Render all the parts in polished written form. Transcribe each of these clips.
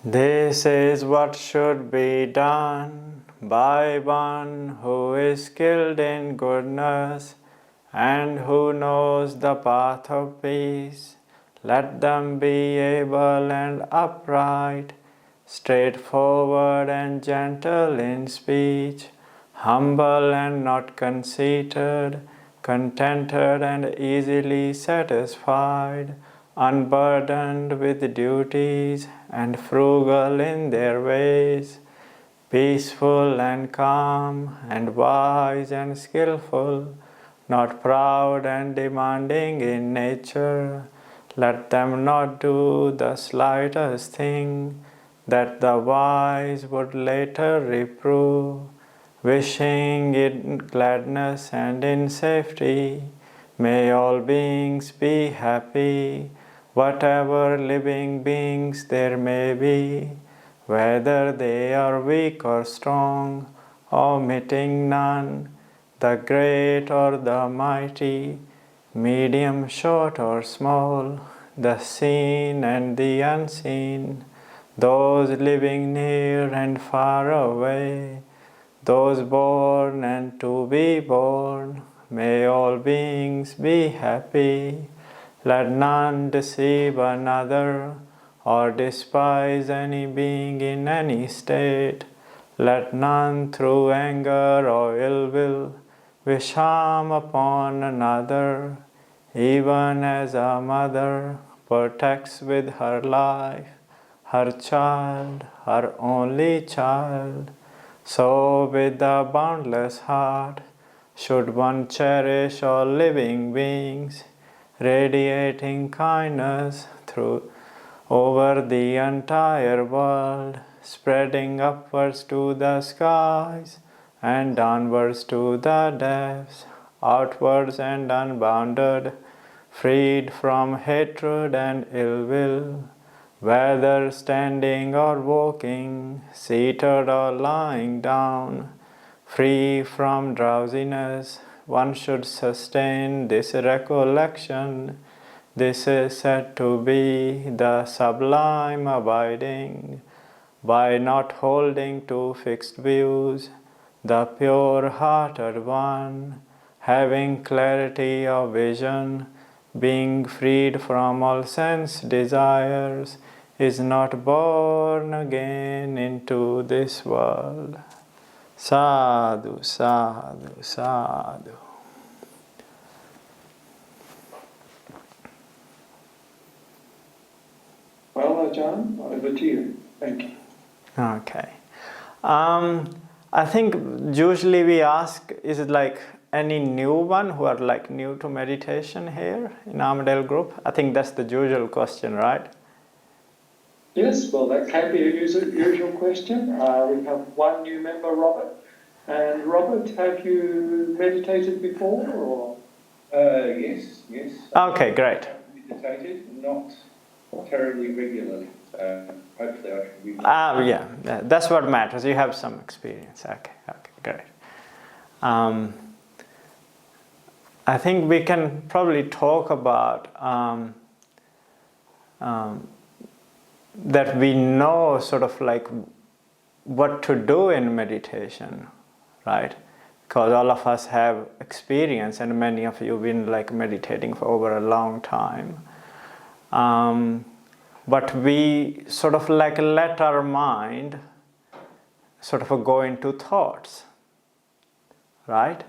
This is what should be done by one who is skilled in goodness and who knows the path of peace. Let them be able and upright, straightforward and gentle in speech, humble and not conceited, contented and easily satisfied, unburdened with duties and frugal in their ways, peaceful and calm and wise and skillful, not proud and demanding in nature. Let them not do the slightest thing that the wise would later reprove, wishing in gladness and in safety. May all beings be happy, whatever living beings there may be, whether they are weak or strong, omitting none, the great or the mighty, medium, short or small, the seen and the unseen, those living near and far away, those born and to be born. May all beings be happy. Let none deceive another or despise any being in any state. Let none through anger or ill will wish harm upon another, even as a mother protects with her life her child, her only child. So with a boundless heart should one cherish all living beings, radiating kindness through over the entire world, spreading upwards to the skies and downwards to the depths, outwards and unbounded, freed from hatred and ill will, whether standing or walking, seated or lying down, free from drowsiness. One should sustain this recollection. This is said to be the sublime abiding, by not holding to fixed views, the pure-hearted one, having clarity of vision, being freed from all sense desires, is not born again into this world. Sadhu, sadhu, sadhu. Well, Ajahn, over to you. Thank you. Okay. I think usually we ask, is it like any new one who are like new to meditation here in Armadale Group? I think that's the usual question, right? Yes, well, that can be a usual question. We have one new member, Robert. And Robert, have you meditated before, or? Yes. Okay, great. Meditated, not terribly regularly. So hopefully I can be. Yeah, that's what matters. You have some experience. Okay, great. I think we can probably talk about that we know sort of like what to do in meditation, right? Because all of us have experience, and many of you have been like meditating for over a long time. But we sort of like let our mind sort of go into thoughts, right?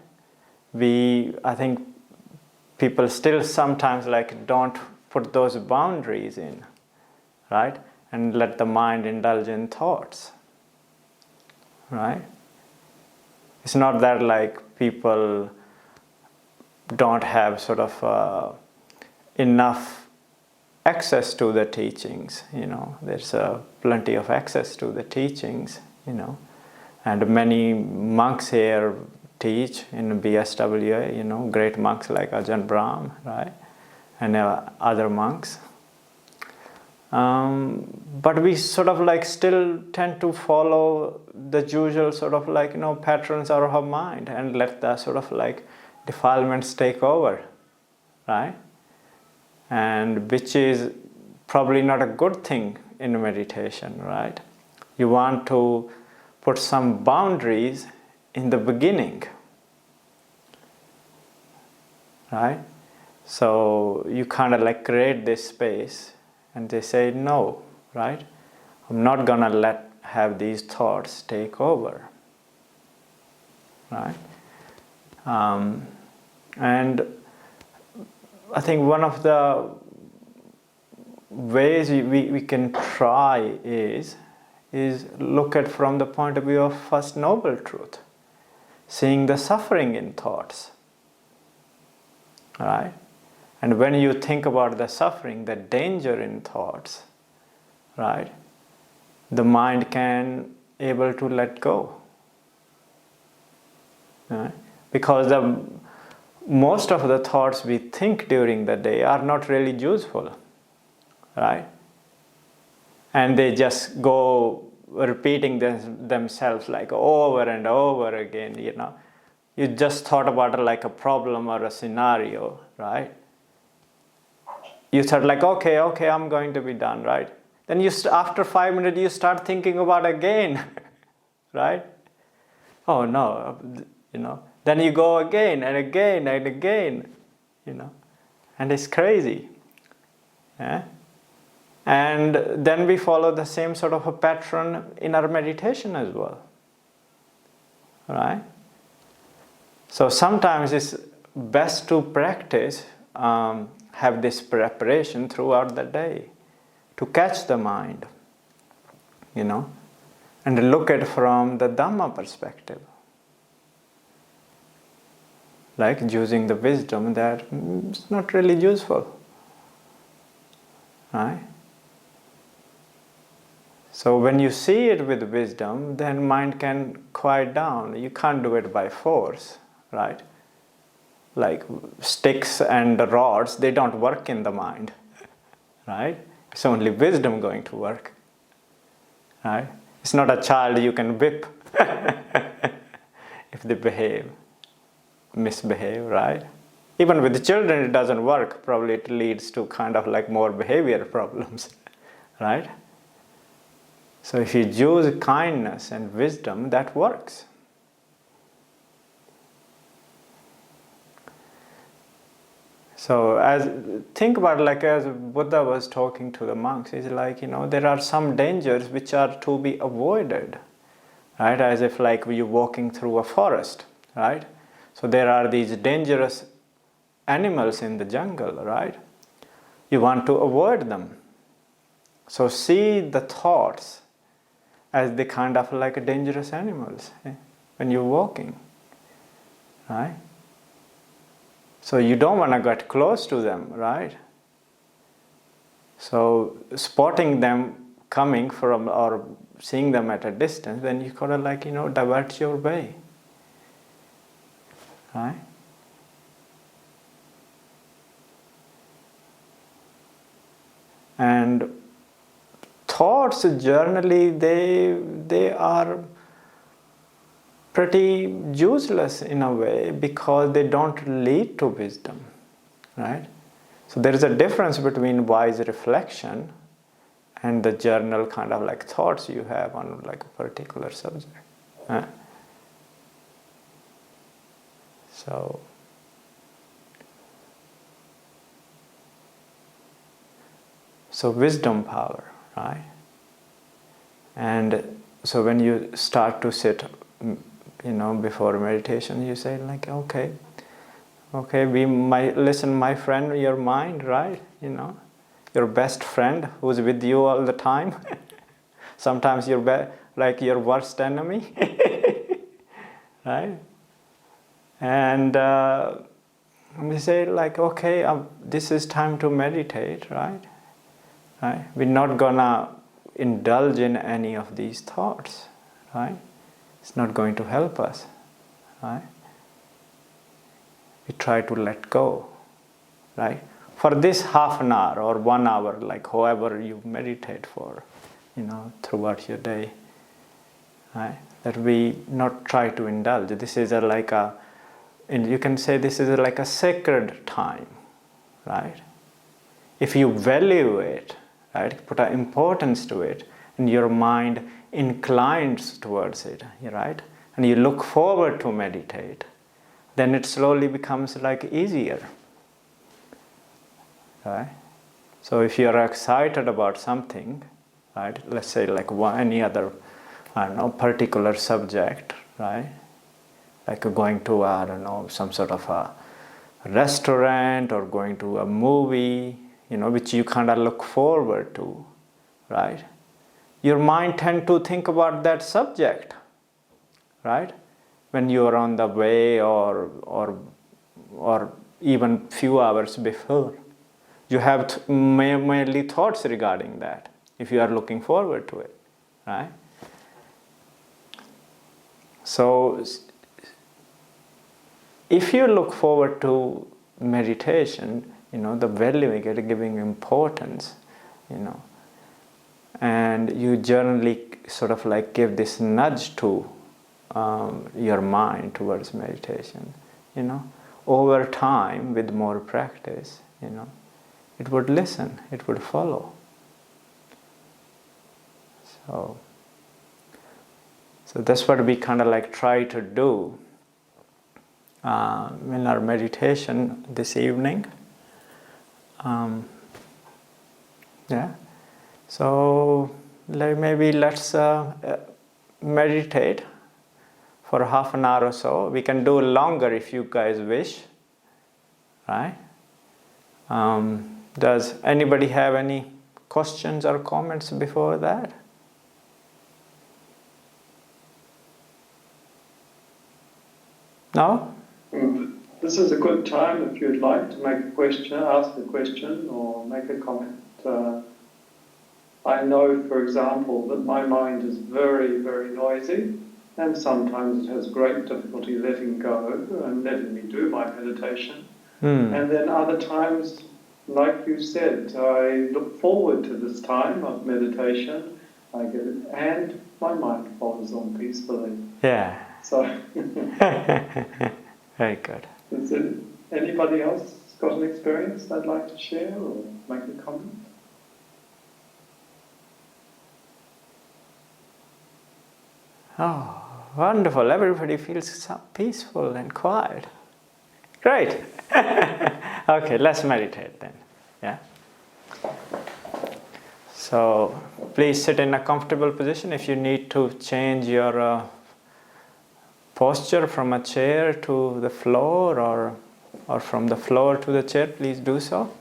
I think people still sometimes like don't put those boundaries in, right? And let the mind indulge in thoughts, right? It's not that like people don't have sort of enough access to the teachings, there's plenty of access to the teachings, and many monks here teach in BSWA, great monks like Ajahn Brahm, right, and other monks. But we sort of like still tend to follow the usual sort of like, patterns of our mind and let the sort of like defilements take over, right? And which is probably not a good thing in meditation, right? You want to put some boundaries in the beginning, right? So you kind of like create this space and they say no, right? I'm not gonna have these thoughts take over, right? And I think one of the ways we can try is look at from the point of view of First Noble Truth, seeing the suffering in thoughts, right? And when you think about the suffering, the danger in thoughts, right, the mind can able to let go, right? Because most of the thoughts we think during the day are not really useful, right? And they just go repeating themselves like over and over again, you know. You just thought about it like a problem or a scenario, right? You thought like, okay, I'm going to be done, right? Then after 5 minutes, you start thinking about again, right? Oh no, you know. Then you go again and again and again, you know. And it's crazy. Yeah? And then we follow the same sort of a pattern in our meditation as well, right? So sometimes it's best to practice, have this preparation throughout the day to catch the mind, you know, and look at it from the Dhamma perspective. Like using the wisdom that it's not really useful, right? So when you see it with wisdom, then mind can quiet down. You can't do it by force, right? Like sticks and rods, they don't work in the mind, right? It's only wisdom going to work, right? It's not a child you can whip if they misbehave, right? Even with the children, it doesn't work. Probably it leads to kind of like more behavior problems, right? So if you use kindness and wisdom, that works. So think about it like as Buddha was talking to the monks, he's like, you know, there are some dangers which are to be avoided, right? As if like you're walking through a forest, right? So there are these dangerous animals in the jungle, right? You want to avoid them. So see the thoughts as the kind of like dangerous animals when you're walking, right? So you don't want to get close to them, right? So spotting them coming from or seeing them at a distance, then you gotta like, you know, divert your way, right? And thoughts generally they are pretty useless in a way because they don't lead to wisdom, right? So there is a difference between wise reflection and the journal kind of like thoughts you have on like a particular subject. Right? So wisdom power, right? And so when you start to sit, you know, before meditation, you say like, okay, we might listen, my friend, your mind, right? You know, your best friend who's with you all the time. Sometimes like your worst enemy, right? And we say like, okay, this is time to meditate, right? Right? We're not gonna indulge in any of these thoughts, right? It's not going to help us, right? We try to let go, right? For this half an hour or 1 hour, like however you meditate for, you know, throughout your day, right? That we not try to indulge. This is you can say this is like a sacred time, right? If you value it, right? Put an importance to it, and your mind inclines towards it, right? And you look forward to meditate, then it slowly becomes like easier, right? So if you are excited about something, right? Let's say like any other, I don't know, particular subject, right? Like going to, I don't know, some sort of a restaurant or going to a movie, which you kind of look forward to, right? Your mind tends to think about that subject, right? When you are on the way or even few hours before. You have mainly thoughts regarding that if you are looking forward to it, right? So if you look forward to meditation, the valuing it, giving importance, and you generally sort of like give this nudge to your mind towards meditation, over time with more practice, it would listen, it would follow. So that's what we kind of like try to do in our meditation this evening. So maybe let's meditate for half an hour or so. We can do longer if you guys wish, right? Does anybody have any questions or comments before that? No? This is a good time if you'd like to make a question, ask a question or make a comment. I know, for example, that my mind is very, very noisy, and sometimes it has great difficulty letting go and letting me do my meditation. And then other times, like you said, I look forward to this time of meditation, and my mind follows on peacefully. Yeah. So, very good. Is there anybody else got an experience they'd like to share or make a comment? Oh, wonderful. Everybody feels so peaceful and quiet. Great. Okay, let's meditate then. Yeah. So please sit in a comfortable position. If you need to change your posture from a chair to the floor or from the floor to the chair, please do so.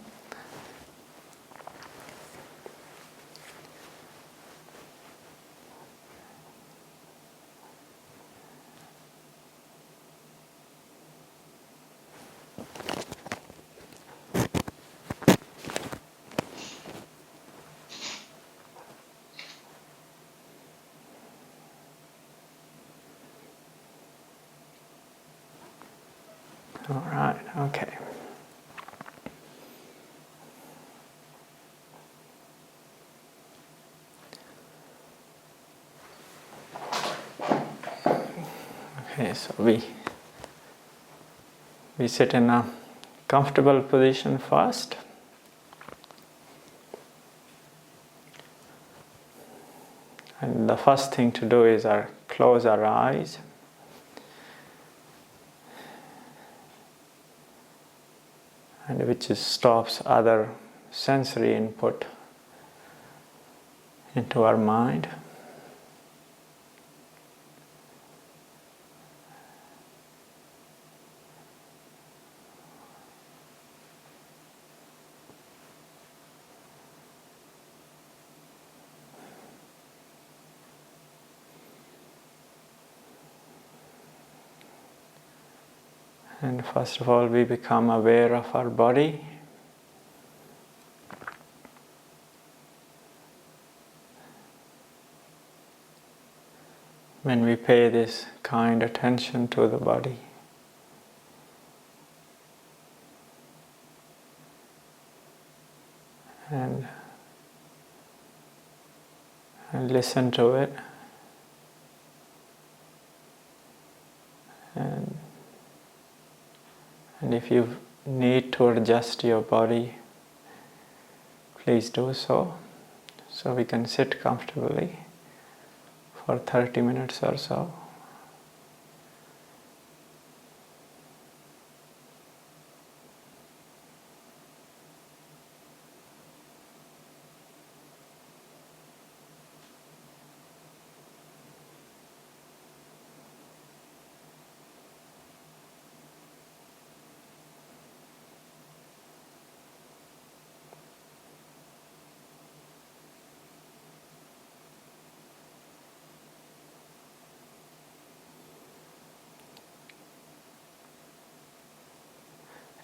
All right, okay. Okay, so we sit in a comfortable position first. And the first thing to do is close our eyes. And which stops other sensory input into our mind. And first of all, we become aware of our body. When we pay this kind attention to the body. And listen to it. And if you need to adjust your body, please do so. so we can sit comfortably for 30 minutes or so.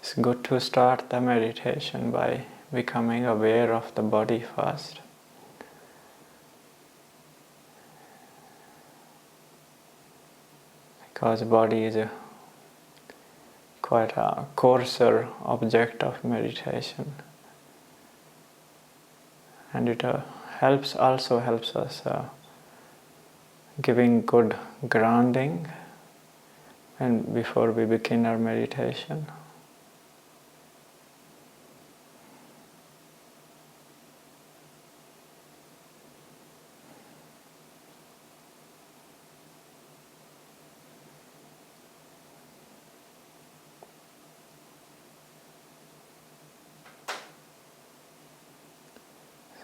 It's good to start the meditation by becoming aware of the body first. Because body is quite a coarser object of meditation. And it also helps us giving good grounding and before we begin our meditation.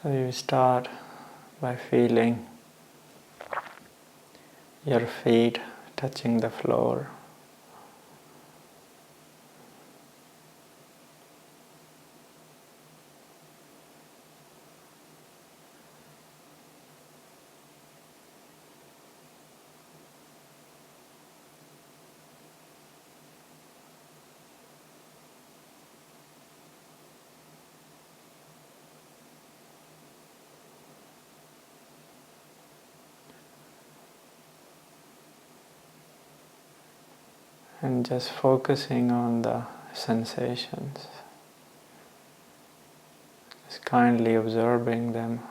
So you start by feeling your feet touching the floor. And just focusing on the sensations, just kindly observing them.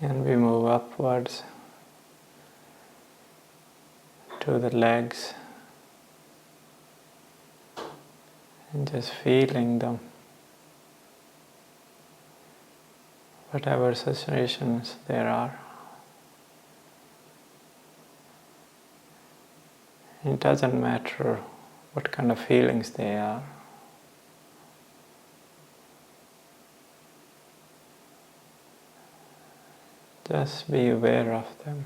And we move upwards to the legs and just feeling them. Whatever sensations there are. It doesn't matter what kind of feelings they are. Just be aware of them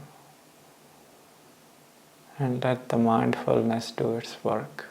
and let the mindfulness do its work.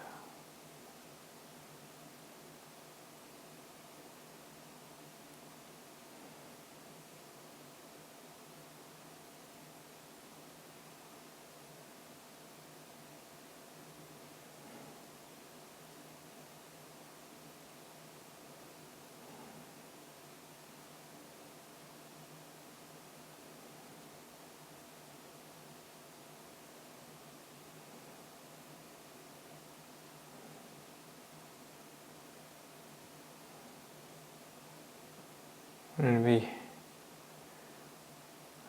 And we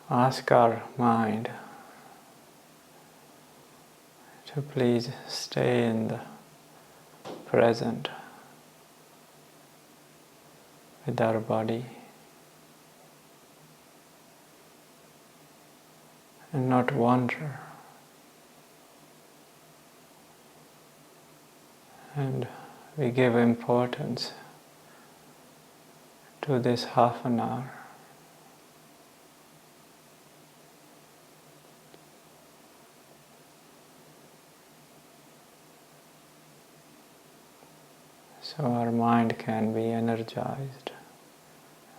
ask our mind to please stay in the present with our body and not wander. And we give importance to this half an hour. so our mind can be energized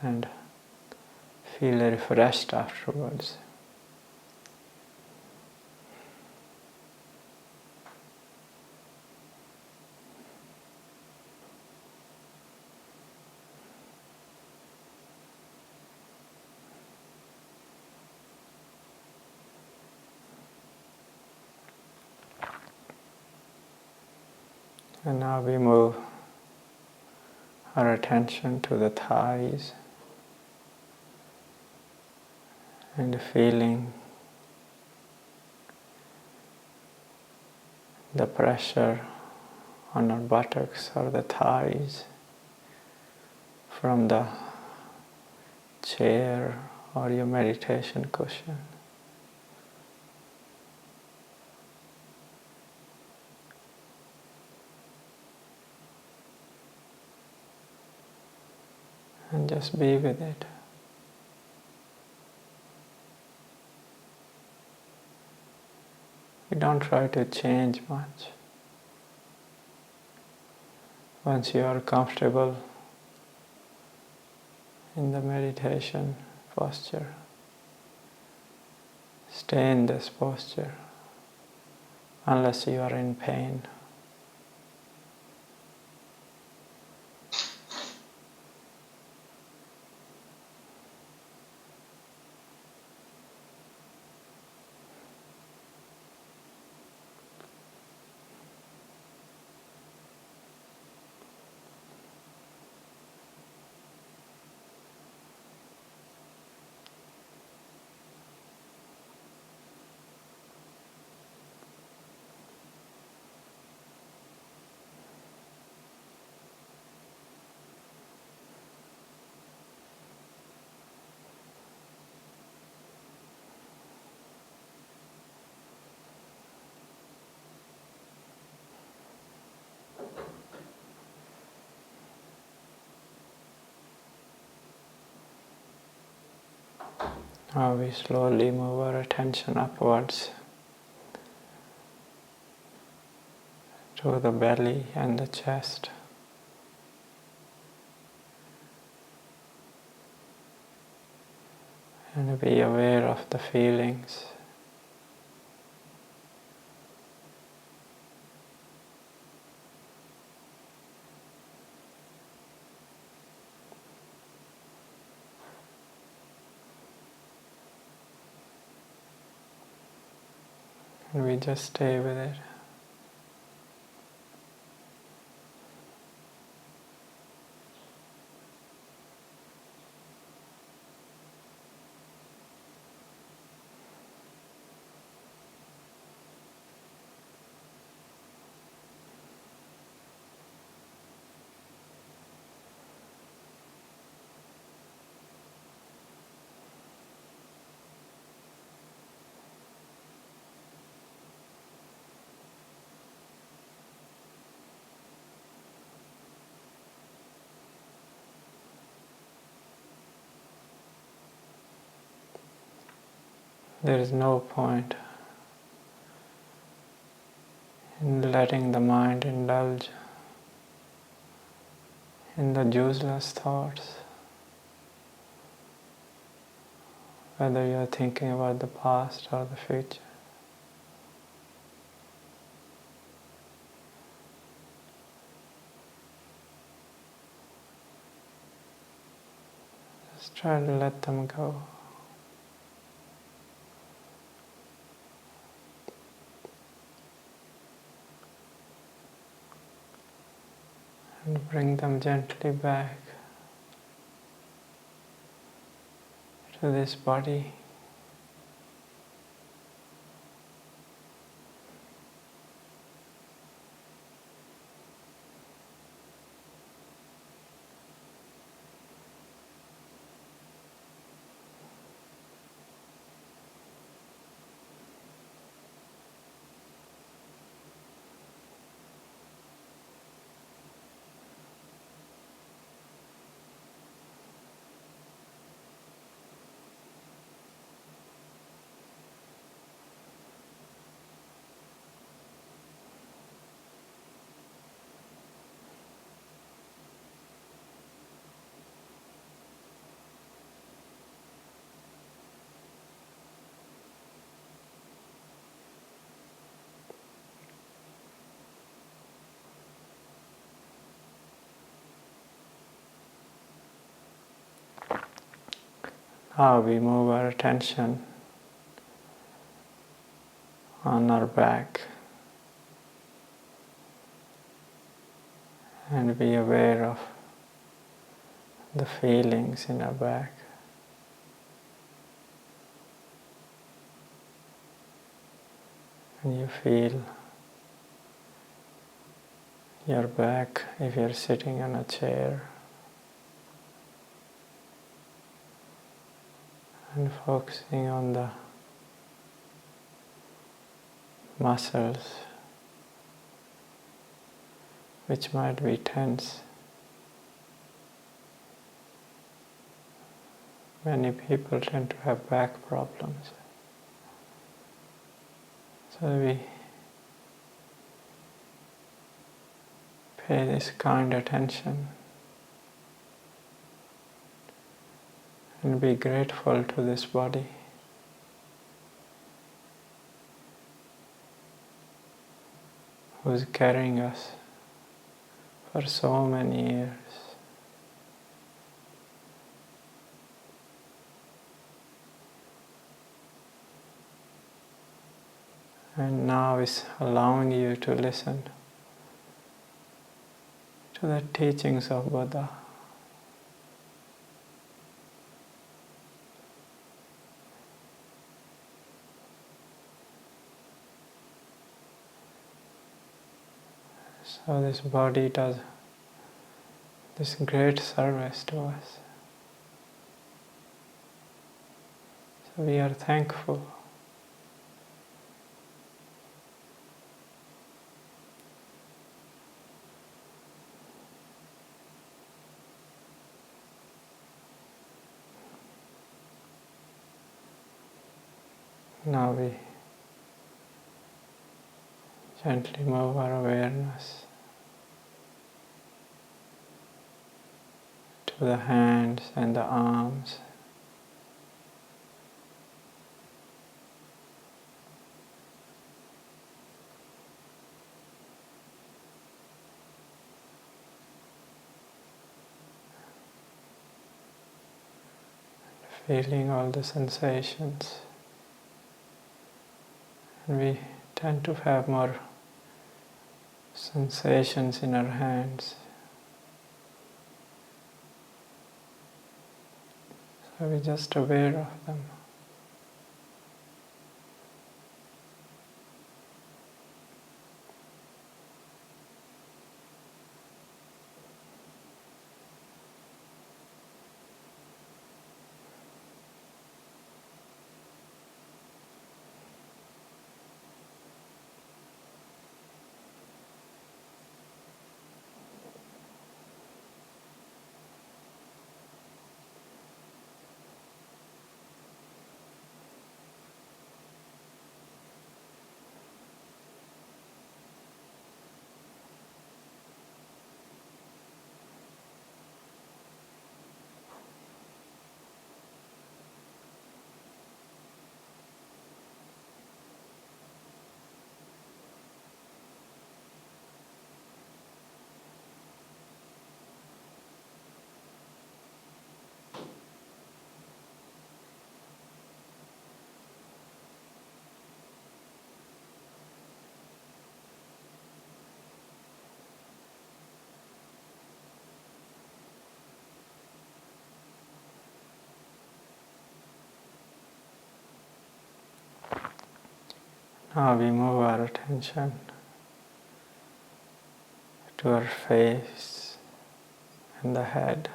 and feel refreshed afterwards. And now we move our attention to the thighs and feeling the pressure on our buttocks or the thighs from the chair or your meditation cushion. And just be with it. You don't try to change much. Once you are comfortable in the meditation posture, stay in this posture unless you are in pain. Now we slowly move our attention upwards to the belly and the chest. And be aware of the feelings. And we just stay with it. There is no point in letting the mind indulge in the useless thoughts, whether you are thinking about the past or the future. Just try to let them go. And bring them gently back to this body. how we move our attention on our back and be aware of the feelings in our back. And you feel your back if you're sitting on a chair, and focusing on the muscles which might be tense. Many people tend to have back problems. So we pay this kind attention and be grateful to this body. Who's carrying us for so many years. And now is allowing you to listen to the teachings of Buddha. So this body does this great service to us. So we are thankful. Now we gently move our awareness to the hands and the arms. Feeling all the sensations. And we tend to have more sensations in our hands. So we're just aware of them. Now we move our attention to our face and the head,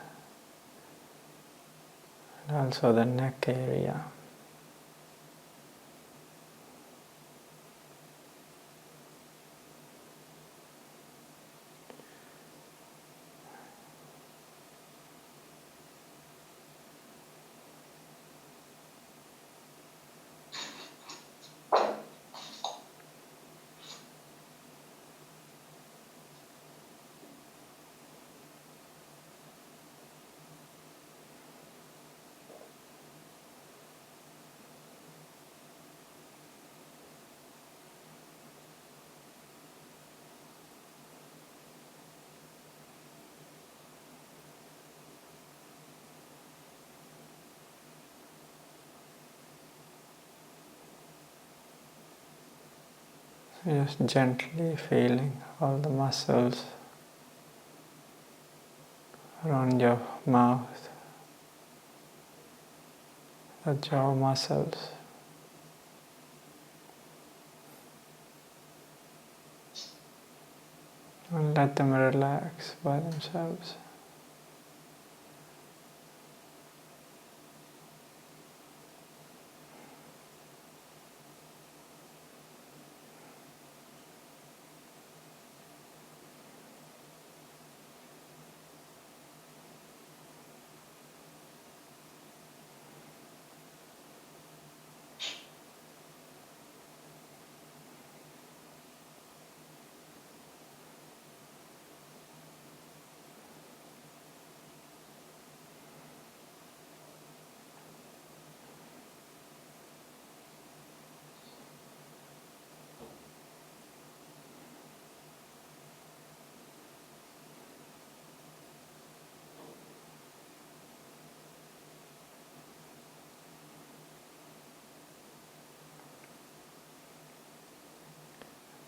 and also the neck area. Just gently feeling all the muscles around your mouth, the jaw muscles. And let them relax by themselves.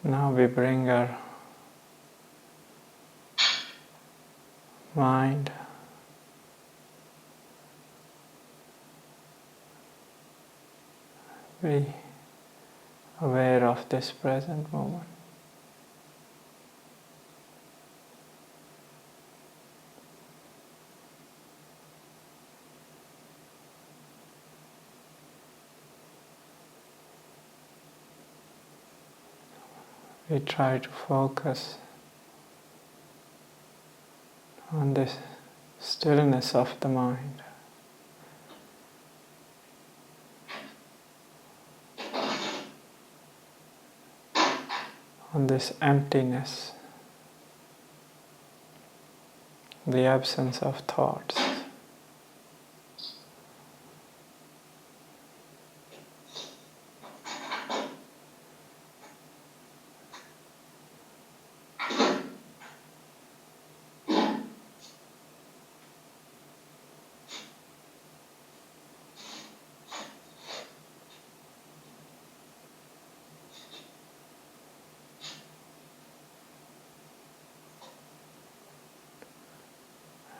Now we bring our mind be aware of this present moment. We try to focus on this stillness of the mind. On this emptiness, the absence of thoughts.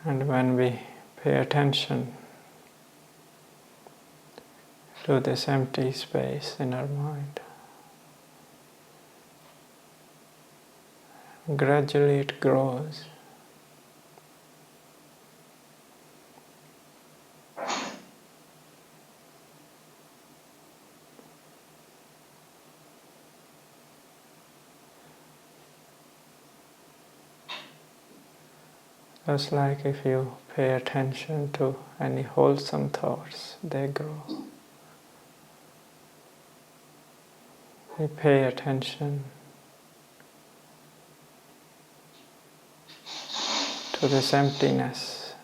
And when we pay attention to this empty space in our mind, gradually it grows. Just like if you pay attention to any wholesome thoughts, they grow. We pay attention to this emptiness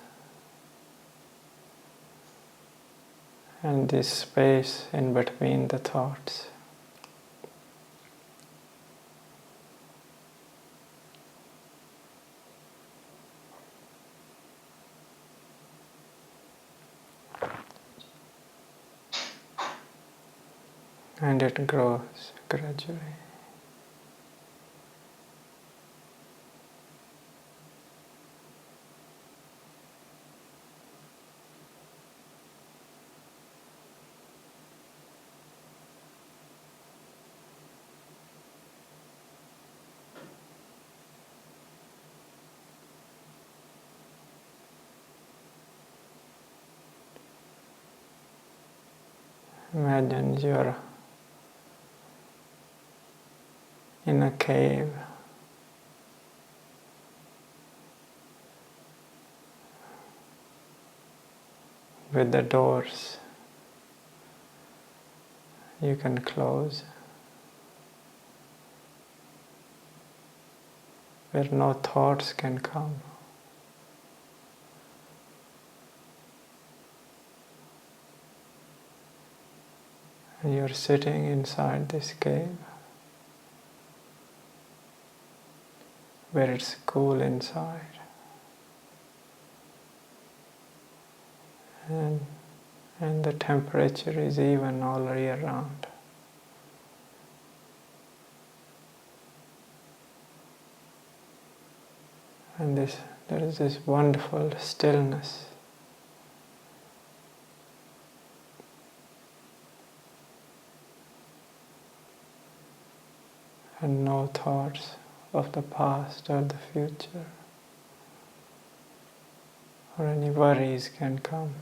and this space in between the thoughts. And it grows gradually. Imagine you're in a cave with the doors you can close, where no thoughts can come. And you're sitting inside this cave where it's cool inside. And the temperature is even all year round. And there is this wonderful stillness. And no thoughts of the past or the future, or any worries can come.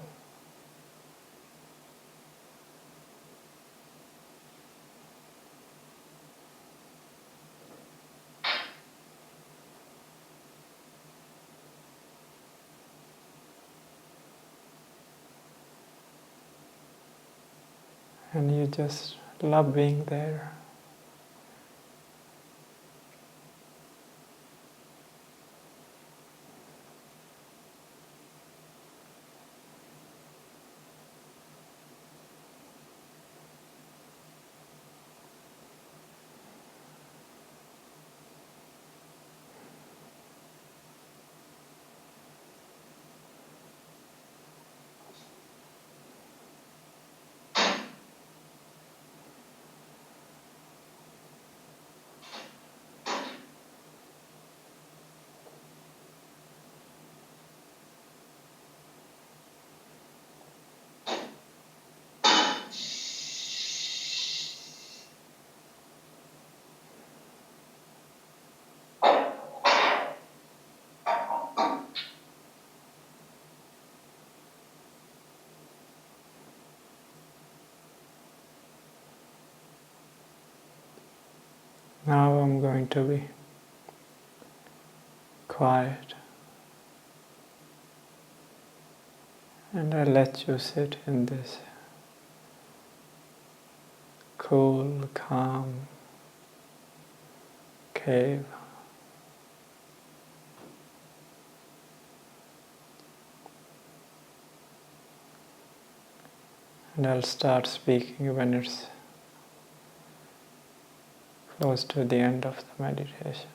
And you just love being there. Now I'm going to be quiet, and I let you sit in this cool, calm cave. And I'll start speaking when it's close to the end of the meditation.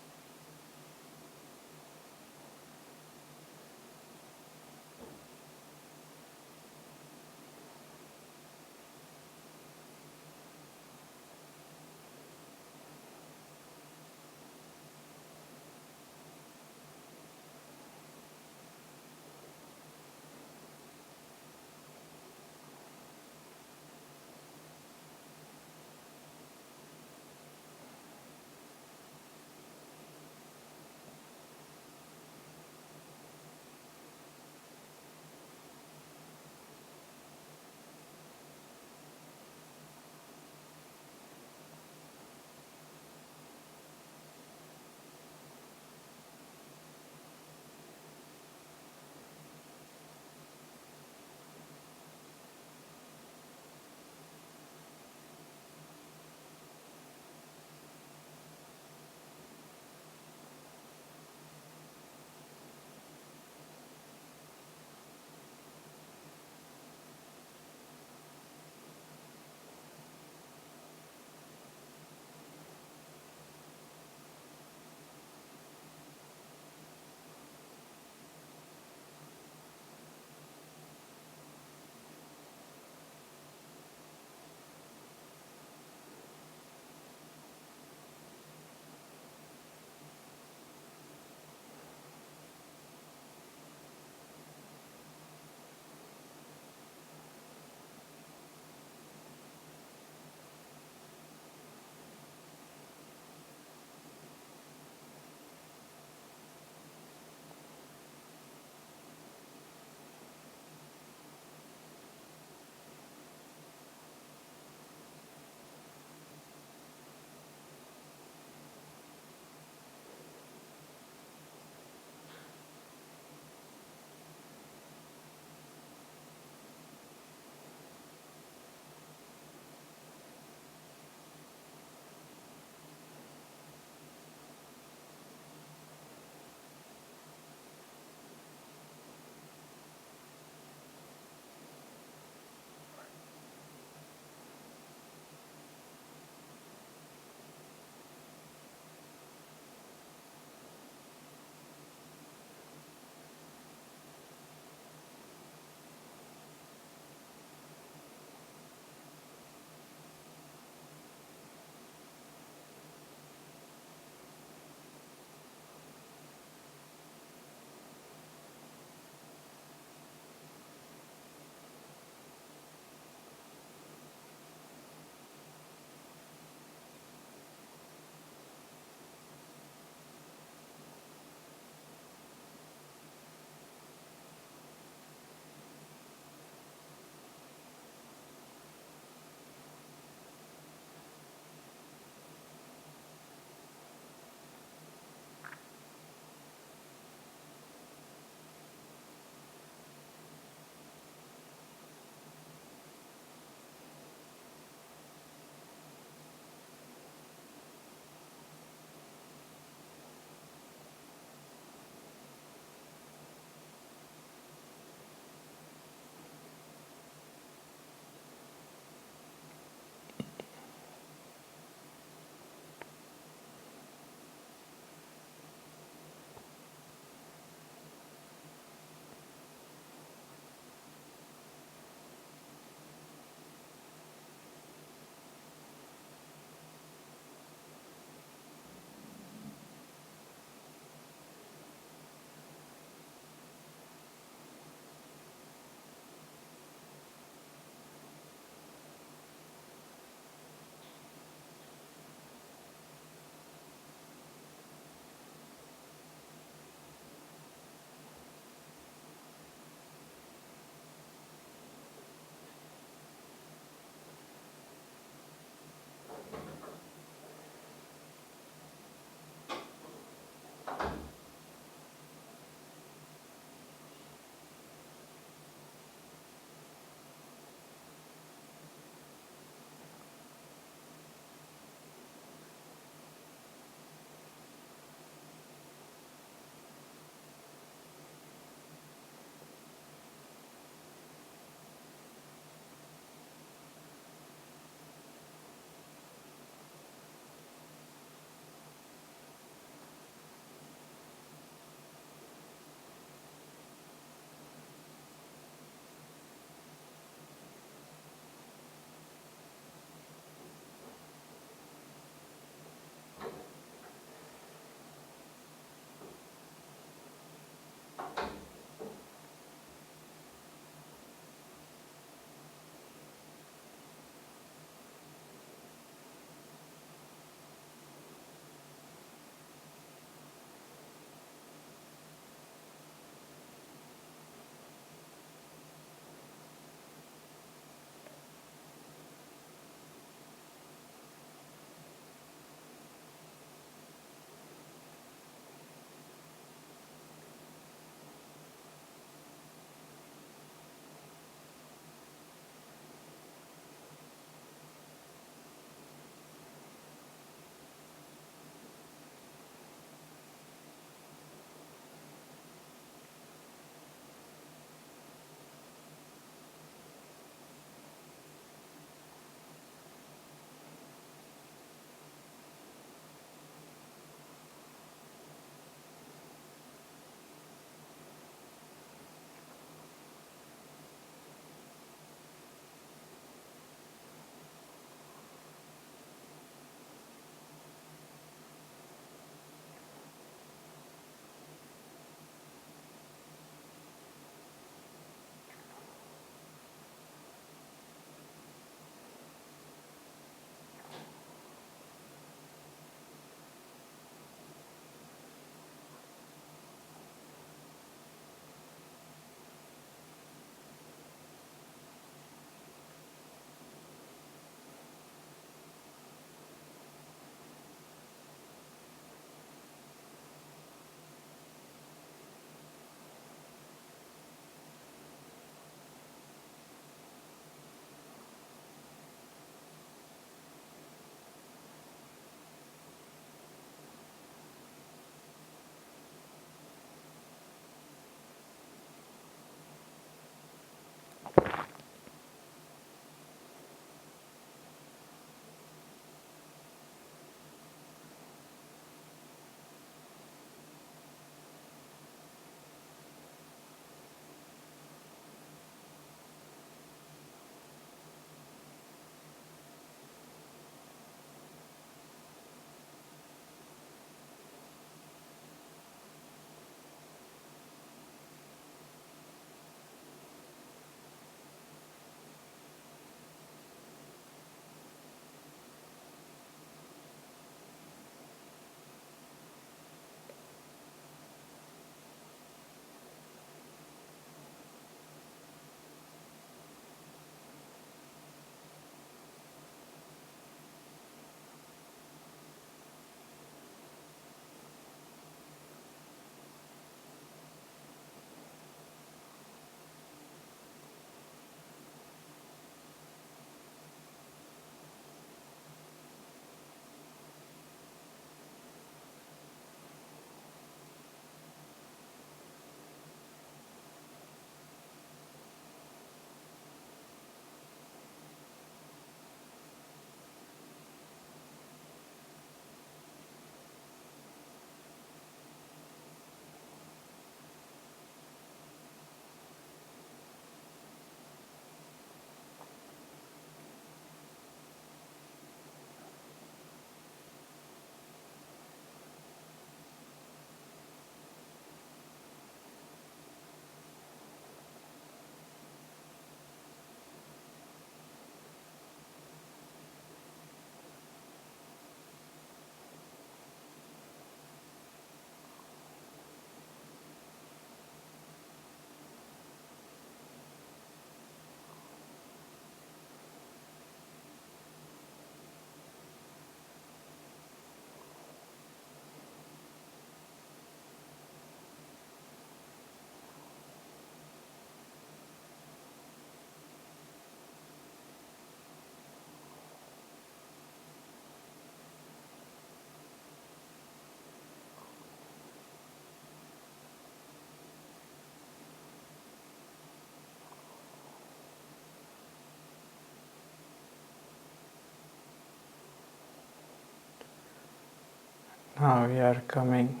Now we are coming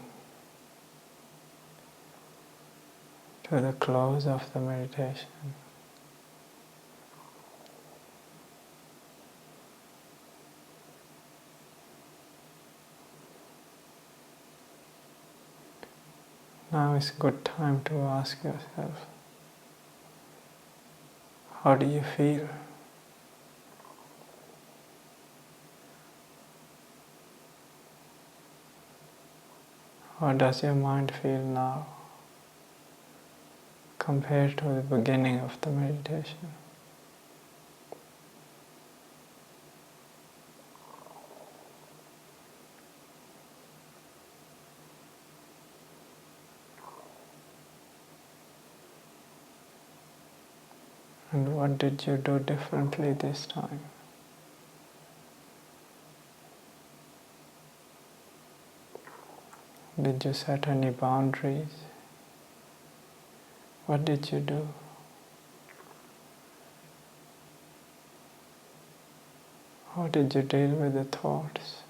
to the close of the meditation. Now is a good time to ask yourself, how do you feel? How does your mind feel now compared to the beginning of the meditation? And what did you do differently this time? Did you set any boundaries? What did you do? How did you deal with the thoughts?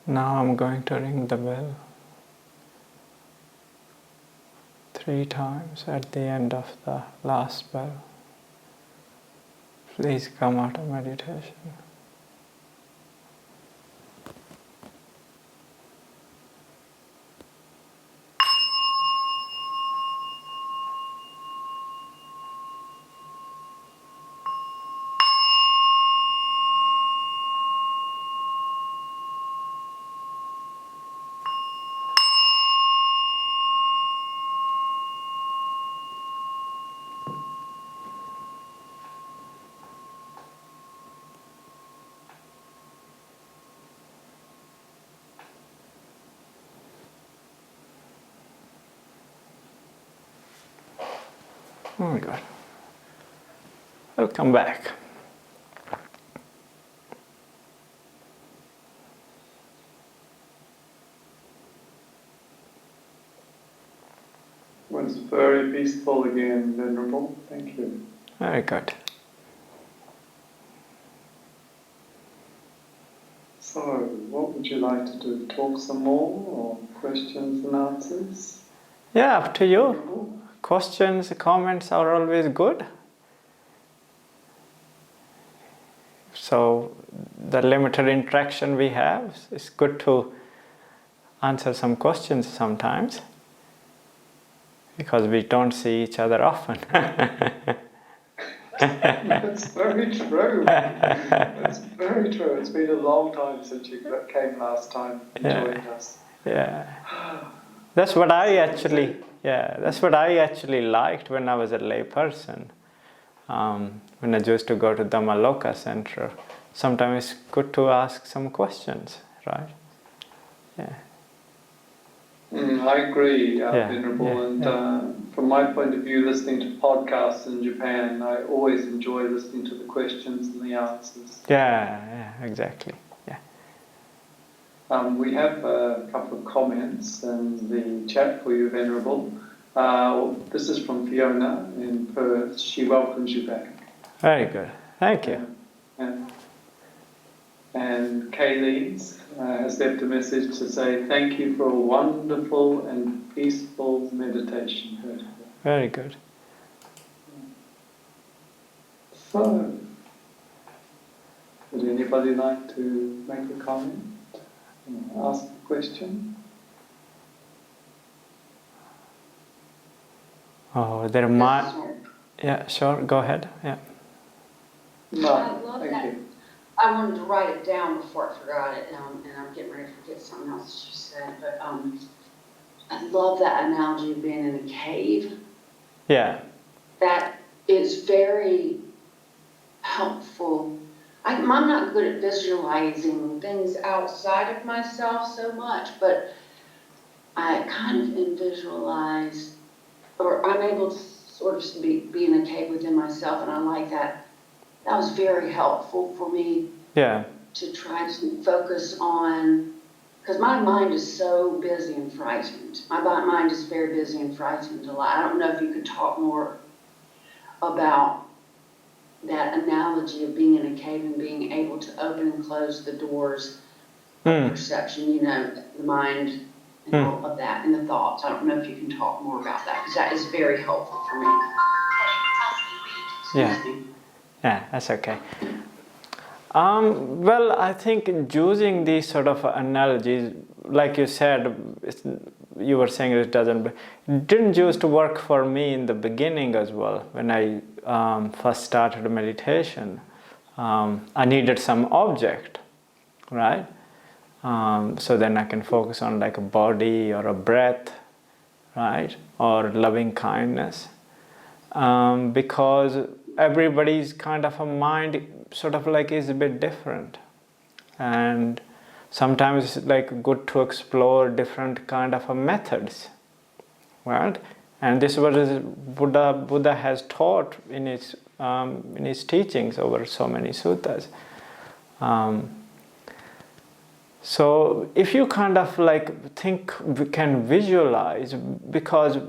Now I'm going to ring the bell 3 times at the end of the last bell. Please come out of meditation. Oh, good. Welcome back. It was very peaceful again, Venerable. Thank you. Very good. So, what would you like to do? Talk some more, or questions and answers? Yeah, up to you. Venerable? Questions, comments are always good. So, the limited interaction we have, it's good to answer some questions sometimes because we don't see each other often. That's very true. That's very true. It's been a long time since you came last time and joined us. Yeah. That's what I actually liked when I was a lay person. When I used to go to Dhamma Loka Center, sometimes it's good to ask some questions, right? Yeah. I agree, Venerable. And from my point of view, listening to podcasts in Japan, I always enjoy listening to the questions and the answers. Yeah, exactly. Yeah. We have a couple of comments in the chat for you, Venerable. This is from Fiona in Perth. She welcomes you back. Very good. Thank you. And Kaylee's has left a message to say thank you for a wonderful and peaceful meditation. Very good. So, would anybody like to make a comment? Ask a question? Oh, there might. Yeah, sure. Go ahead. Yeah. No, I love thank that. you. I wanted to write it down before I forgot it, and I'm getting ready to forget something else she said. But I love that analogy of being in a cave. Yeah. That is very helpful. I'm not good at visualizing things outside of myself so much, but I kind of visualize, or I'm able to sort of be in a cave within myself, and I like that. That was very helpful for me. Yeah. To try to focus on, because my mind is so busy and frightened. My mind is very busy and frightened a lot. I don't know if you could talk more about that analogy of being in a cave and being able to open and close the doors of perception, the mind and all of that, and the thoughts. I don't know if you can talk more about that, because that is very helpful for me. Yeah. Yeah, that's okay. Well, I think using these sort of analogies, like you said, you were saying it didn't used to work for me in the beginning as well. When I first started meditation, I needed some object, right? So then I can focus on like a body or a breath, right? Or loving kindness. Because everybody's kind of a mind sort of like is a bit different, and sometimes it's like good to explore different kind of methods, right? And this is what Buddha has taught in his teachings over so many suttas. So if you kind of like can visualize, because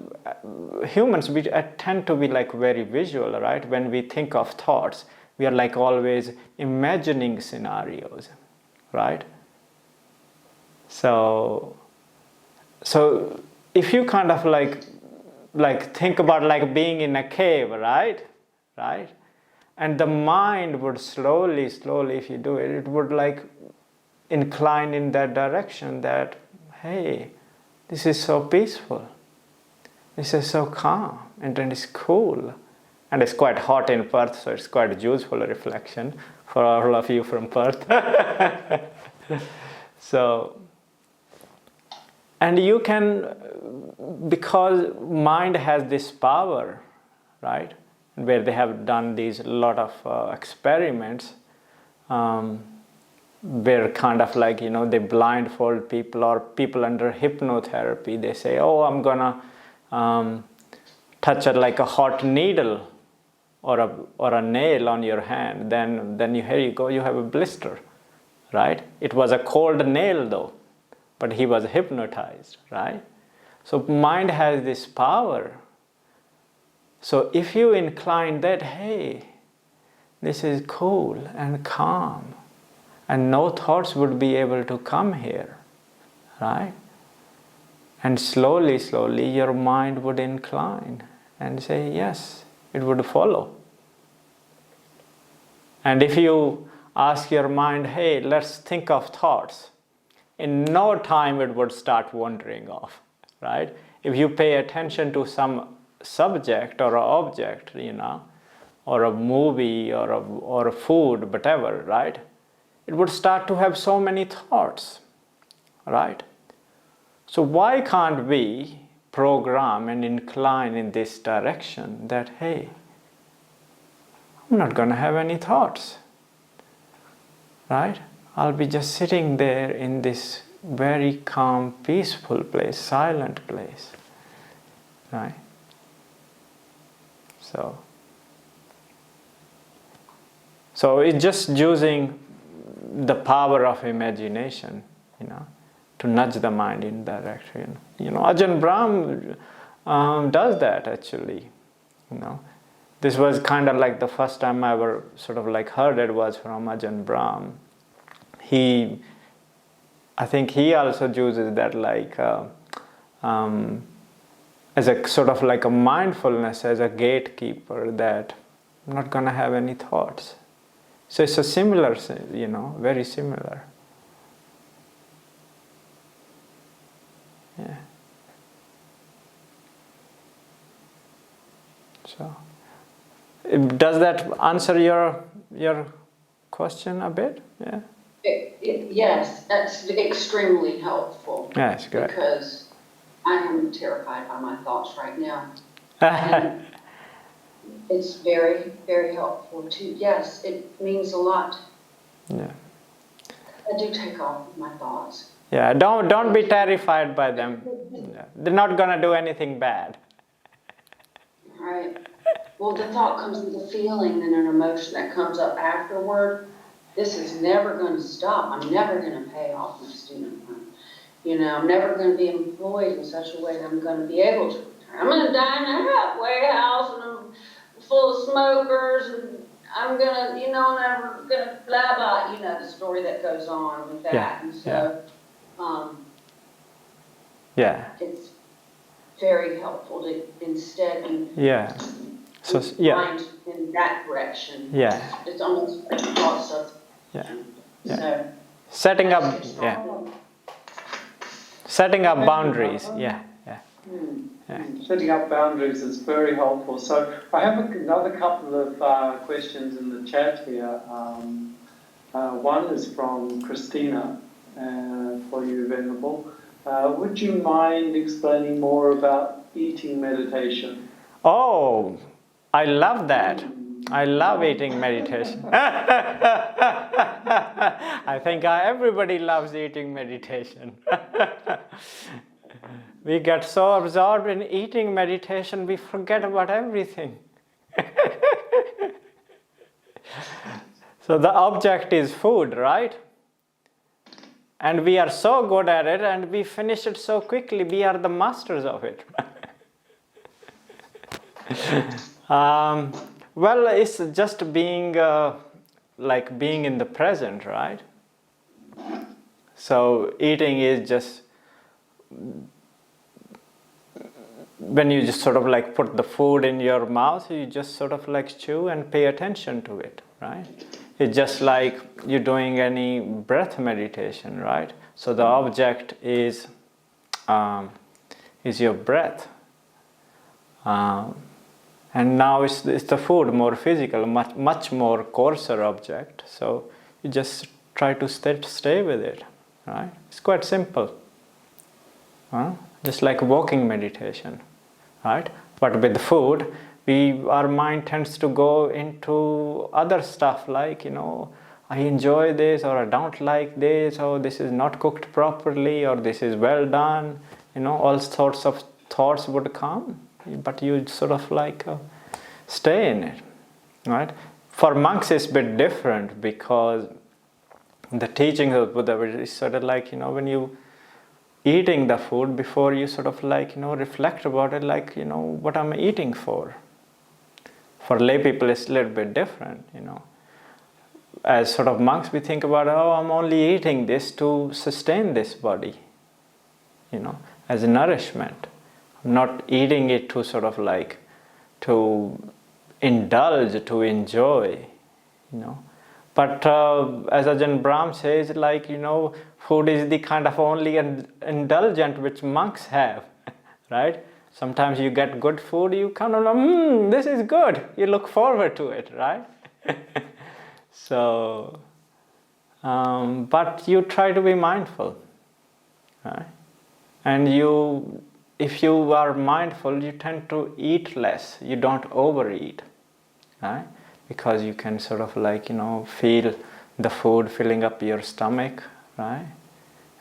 humans, we tend to be like very visual, right? When we think of thoughts, we are like always imagining scenarios, right? So if you kind of like think about like being in a cave, right? And the mind would slowly, if you do it, it would like incline in that direction that, hey, this is so peaceful, this is so calm, and then it's cool, and it's quite hot in Perth, so it's quite a useful reflection for all of you from Perth. So, and you can, because mind has this power, right, where they have done these lot of experiments, where kind of like, they blindfold people, or people under hypnotherapy, they say, oh, I'm gonna touch like a hot needle or a nail on your hand, then here you go, you have a blister, right? It was a cold nail though, but he was hypnotized, right? So mind has this power. So if you incline that, hey, this is cool and calm, and no thoughts would be able to come here, right? And slowly, your mind would incline and say, yes, it would follow. And if you ask your mind, hey, let's think of thoughts, in no time it would start wandering off, right? If you pay attention to some subject or object, or a movie or a food, whatever, right? It would start to have so many thoughts, right? So why can't we program and incline in this direction that, hey, I'm not going to have any thoughts, right? I'll be just sitting there in this very calm, peaceful place, silent place, right? So it's just using the power of imagination, to nudge the mind in that direction. Ajahn Brahm does that actually. This was kind of like the first time I ever sort of like heard it was from Ajahn Brahm. I think he also uses that like as a sort of like a mindfulness as a gatekeeper, that I'm not going to have any thoughts. So it's a similar, very similar. Yeah. So, does that answer your question a bit? Yeah. Yes, that's extremely helpful. Yes, good. Because I am terrified by my thoughts right now. And it's very, very helpful too. Yes, it means a lot. Yeah. I do take off with my thoughts. Yeah, don't be terrified by them. Yeah. They're not going to do anything bad. Right. Well, the thought comes with a feeling and an emotion that comes up afterward. This is never going to stop. I'm never going to pay off my student loan. I'm never going to be employed in such a way that I'm going to be able to retire. I'm going to die in a halfway house and I'm full of smokers and I'm going to, never going to blah, blah, the story that goes on with that. Yeah. And so, Yeah. it's very helpful to instead mind in that direction. Yeah. It's almost like thoughts of. Yeah. So, Setting up boundaries. Yeah. Setting up boundaries is very helpful. So I have another couple of questions in the chat here. One is from Christina for you, Venerable. Would you mind explaining more about eating meditation? Oh, I love that. I love eating meditation. I think everybody loves eating meditation. We get so absorbed in eating meditation, we forget about everything. So the object is food, right? And we are so good at it and we finish it so quickly, we are the masters of it. Well, it's just being being in the present, right? So eating is just when you just sort of put the food in your mouth, you just sort of chew and pay attention to it, right? It's just like you're doing any breath meditation, right? So the object is your breath. And now it's the food, more physical, much more coarser object. So you just try to stay with it, right? It's quite simple. Just like walking meditation, right? But with food, our mind tends to go into other stuff like, I enjoy this, or I don't like this, or this is not cooked properly, or this is well done. All sorts of thoughts would come. But you sort of stay in it, right? For monks it's a bit different because the teaching of Buddha is sort of when you eating the food, before you sort of reflect about it, what am I eating for? For lay people it's a little bit different, As sort of monks we think about, I'm only eating this to sustain this body, as a nourishment. Not eating it to sort of to indulge, to enjoy, But as Ajahn Brahm says, food is the kind of only indulgent which monks have, right? Sometimes you get good food, you kind of this is good. You look forward to it, right? So, but you try to be mindful, right? And if you are mindful, you tend to eat less. You don't overeat, right? Because you can sort of feel the food filling up your stomach, right?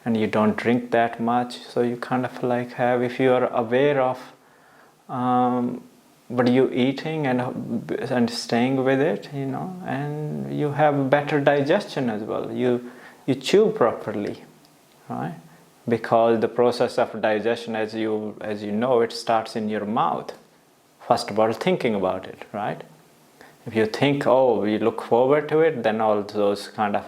And you don't drink that much, so you kind of have, if you are aware of what you're eating and staying with it, and you have better digestion as well. You chew properly, right? Because the process of digestion, as you know, it starts in your mouth. First of all, thinking about it, right? If you think, you look forward to it, then all those kind of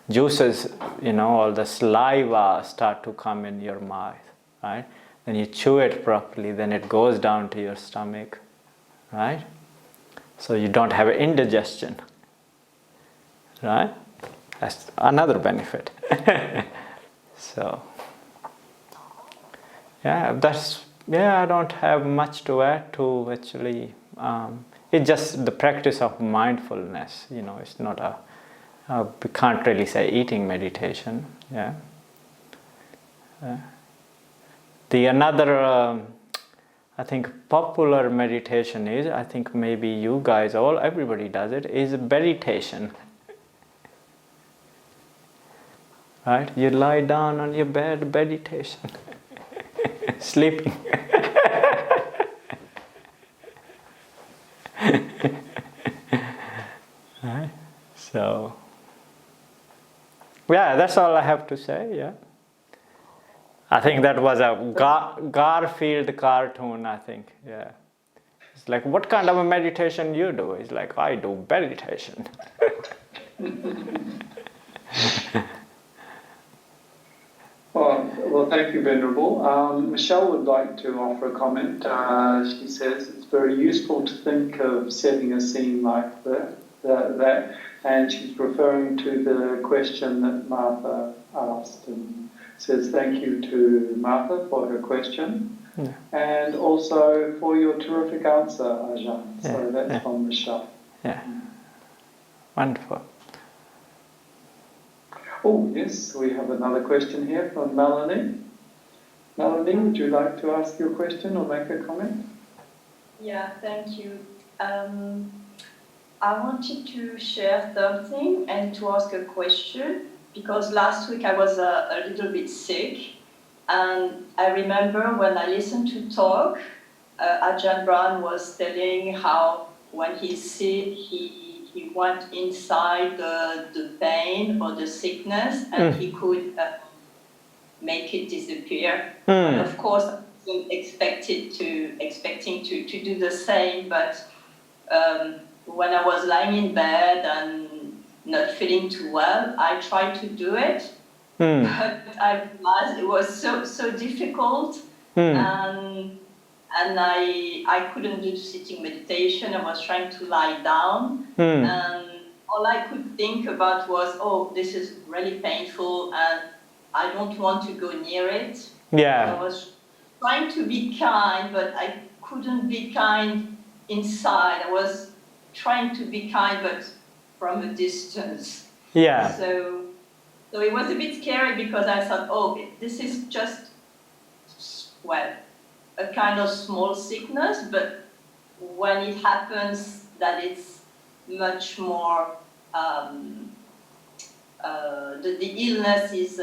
juices, all the saliva start to come in your mouth, right? Then you chew it properly, then it goes down to your stomach, right? So you don't have indigestion, right? That's another benefit. So, I don't have much to add to actually. It's just the practice of mindfulness, it's not we can't really say eating meditation, yeah. The another, I think, popular meditation is, I think maybe you guys, everybody does it, is meditation. Right? You lie down on your bed, meditation. Sleeping. Right? So, that's all I have to say, yeah. I think that was a Garfield cartoon, I think, yeah. It's like, what kind of a meditation you do? It's like, I do meditation. Well, thank you, Venerable. Michelle would like to offer a comment. She says it's very useful to think of setting a scene like that, and she's referring to the question that Martha asked, and says thank you to Martha for her question, and also for your terrific answer, Ajahn. So that's from Michelle. Yeah, wonderful. Oh, yes, we have another question here from Melanie. Melanie, would you like to ask your question or make a comment? Yeah, thank you. I wanted to share something and to ask a question, because last week I was a little bit sick, and I remember when I listened to talk, Ajahn Brahm was telling how when he's sick, he went inside the pain or the sickness, and he could make it disappear. And of course, I wasn't expecting to do the same, but when I was lying in bed and not feeling too well, I tried to do it, but I realized it was so difficult, and I couldn't do sitting meditation. I was trying to lie down, and all I could think about was, oh, this is really painful, and I don't want to go near it. Yeah. I was trying to be kind, but I couldn't be kind inside. I was trying to be kind, but from a distance. Yeah. So it was a bit scary, because I thought, oh, this is just, a kind of small sickness, but when it happens that it's much more, the illness is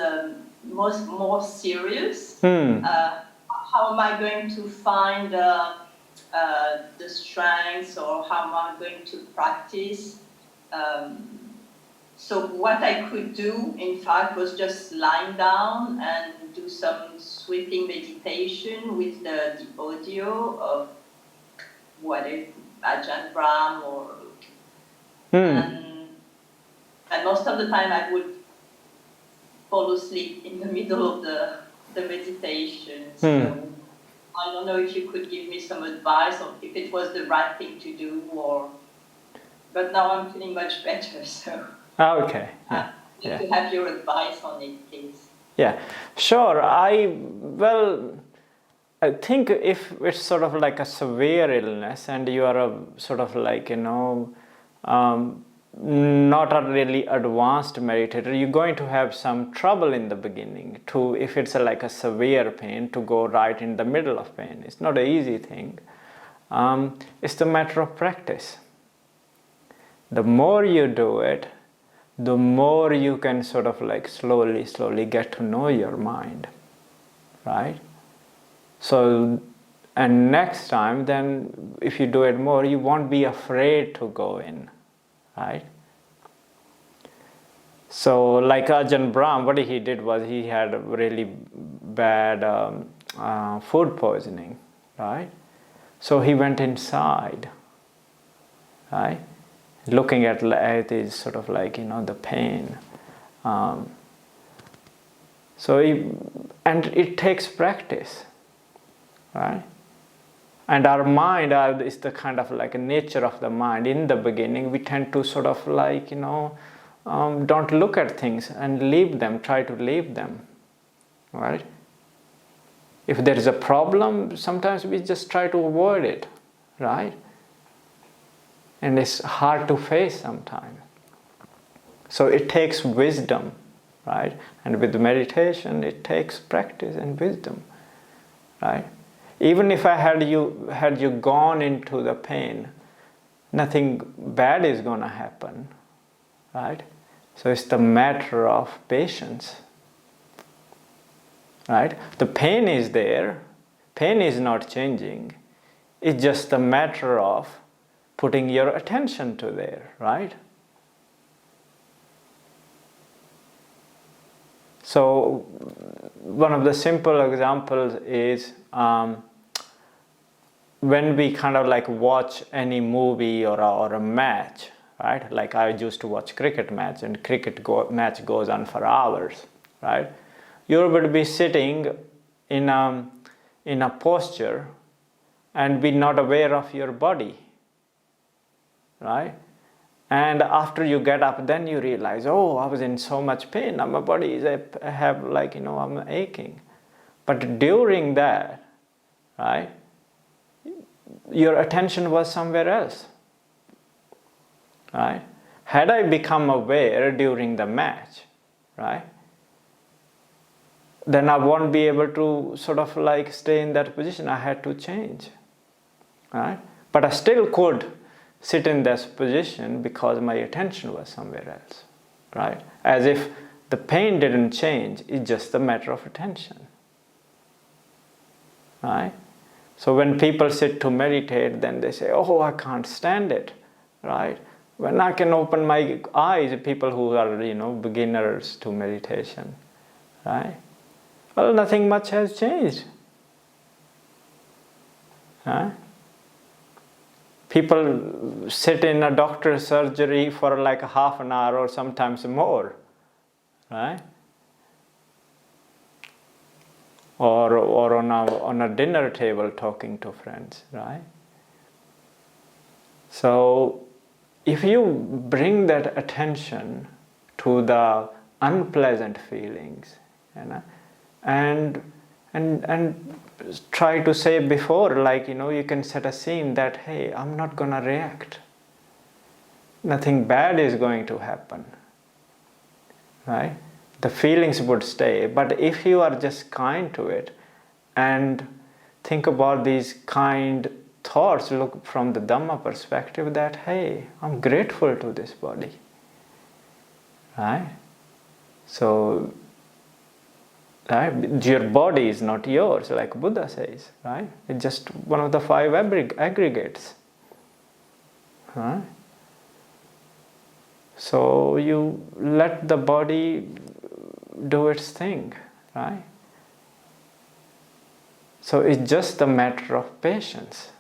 more serious, how am I going to find the strength, or how am I going to practice? So what I could do, in fact, was just lying down and do some sweeping meditation with the audio of whatever, Ajahn Brahm, or and most of the time I would fall asleep in the middle of the meditation. So I don't know if you could give me some advice, or if it was the right thing to do, but now I'm feeling much better, so. Okay. Yeah. To have your advice on it, please. Yeah, sure. I think if it's sort of like a severe illness and you are a sort of like, not a really advanced meditator, you're going to have some trouble in the beginning if it's like a severe pain, to go right in the middle of pain. It's not an easy thing. It's a matter of practice. The more you do it, the more you can sort of like slowly get to know your mind, right? So, and next time, then if you do it more, you won't be afraid to go in, right? So like Ajahn Brahm, what he did was he had a really bad food poisoning, right? So he went inside, right? Looking at is sort of like, the pain. So and it takes practice, right? And our mind is the kind of like a nature of the mind. In the beginning, we tend to sort of like, don't look at things and leave them, try to leave them, right? If there is a problem, sometimes we just try to avoid it, right? And it's hard to face sometimes. So it takes wisdom, right? And with meditation, it takes practice and wisdom, right? Even if I had you gone into the pain, nothing bad is going to happen, right? So it's the matter of patience, right? The pain is there, pain is not changing. It's just a matter of putting your attention to there, right? So one of the simple examples is when we kind of like watch any movie or a match, right? Like I used to watch cricket match, and match goes on for hours, right? You would be sitting in a posture and be not aware of your body, right? And after you get up, then you realize, oh, I was in so much pain. Now my body is, I have like, I'm aching. But during that, right, your attention was somewhere else, right? Had I become aware during the match, right, then I won't be able to sort of like stay in that position. I had to change, right? But I still could sit in this position because my attention was somewhere else, right? As if the pain didn't change, it's just a matter of attention, right? So when people sit to meditate, then they say, oh, I can't stand it, right? When I can open my eyes, people who are, beginners to meditation, right? Well, nothing much has changed, right? People sit in a doctor's surgery for like a half an hour or sometimes more, right? Or on a dinner table talking to friends, right? So if you bring that attention to the unpleasant feelings, and try to say before, like, you can set a scene that, hey, I'm not going to react. Nothing bad is going to happen, right? The feelings would stay. But if you are just kind to it and think about these kind thoughts, look from the Dhamma perspective that, hey, I'm grateful to this body, right? So, right? Your body is not yours, like Buddha says, right? It's just one of the 5 aggregates, right? So you let the body do its thing, right? So it's just a matter of patience,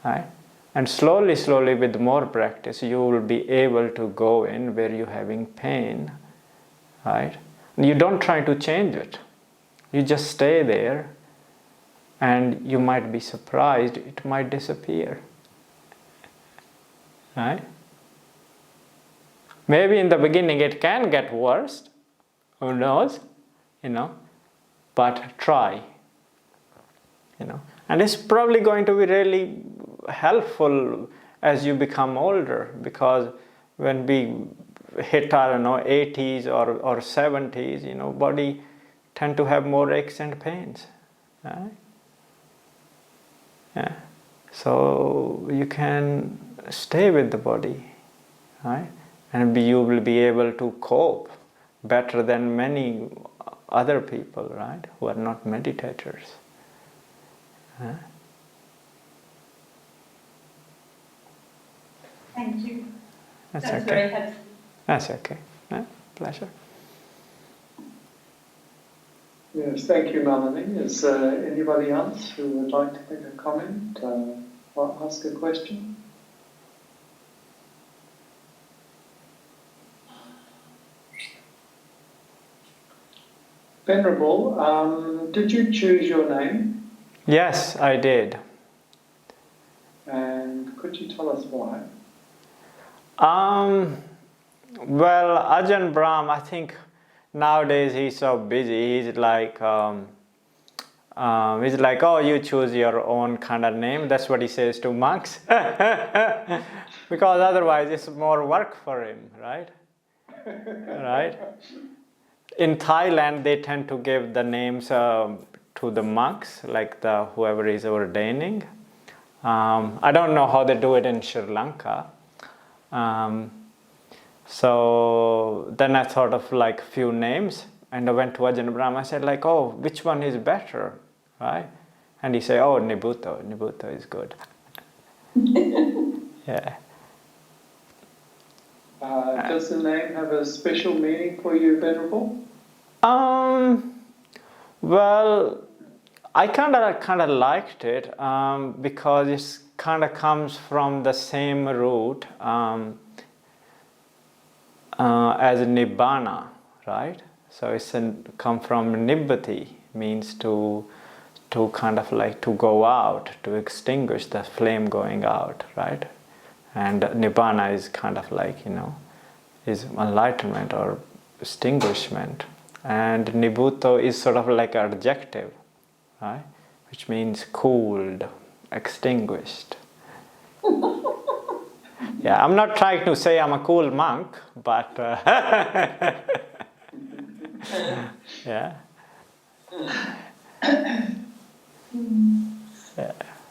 right? And slowly, slowly, with more practice, you will be able to go in where you're having pain, right? You don't try to change it. You just stay there, and you might be surprised, it might disappear, right? Maybe in the beginning it can get worse, who knows, but try, and it's probably going to be really helpful as you become older, because when we hit, 80s or 70s, body tend to have more aches and pains, right? Yeah. So you can stay with the body, right? And you will be able to cope better than many other people, right, who are not meditators. Huh? Thank you. That's okay. Very helpful. That's okay. Pleasure. Yes, thank you, Melanie. Is anybody else who would like to make a comment or ask a question? Venerable, did you choose your name? Yes, I did. And could you tell us why? Well, Ajahn Brahm, I think nowadays he's so busy. He's like, oh, you choose your own kind of name. That's what he says to monks. Because otherwise it's more work for him, right? Right? In Thailand, they tend to give the names to the monks, like whoever is ordaining. I don't know how they do it in Sri Lanka. So then I thought of like few names, and I went to Ajahn Brahm. I said like, oh, which one is better, right? And he said, oh, Nibbuto. Nibbuto is good. Yeah. Does the name have a special meaning for you, Venerable? Well, I kind of liked it because it kind of comes from the same root as Nibbana, right? So it's come from Nibbuti, means to kind of like to go out, to extinguish the flame going out, right? And Nibbana is kind of like, is enlightenment or extinguishment. And Nibbuto is sort of like an adjective, right? Which means cooled, extinguished. Yeah, I'm not trying to say I'm a cool monk, but yeah. Yeah.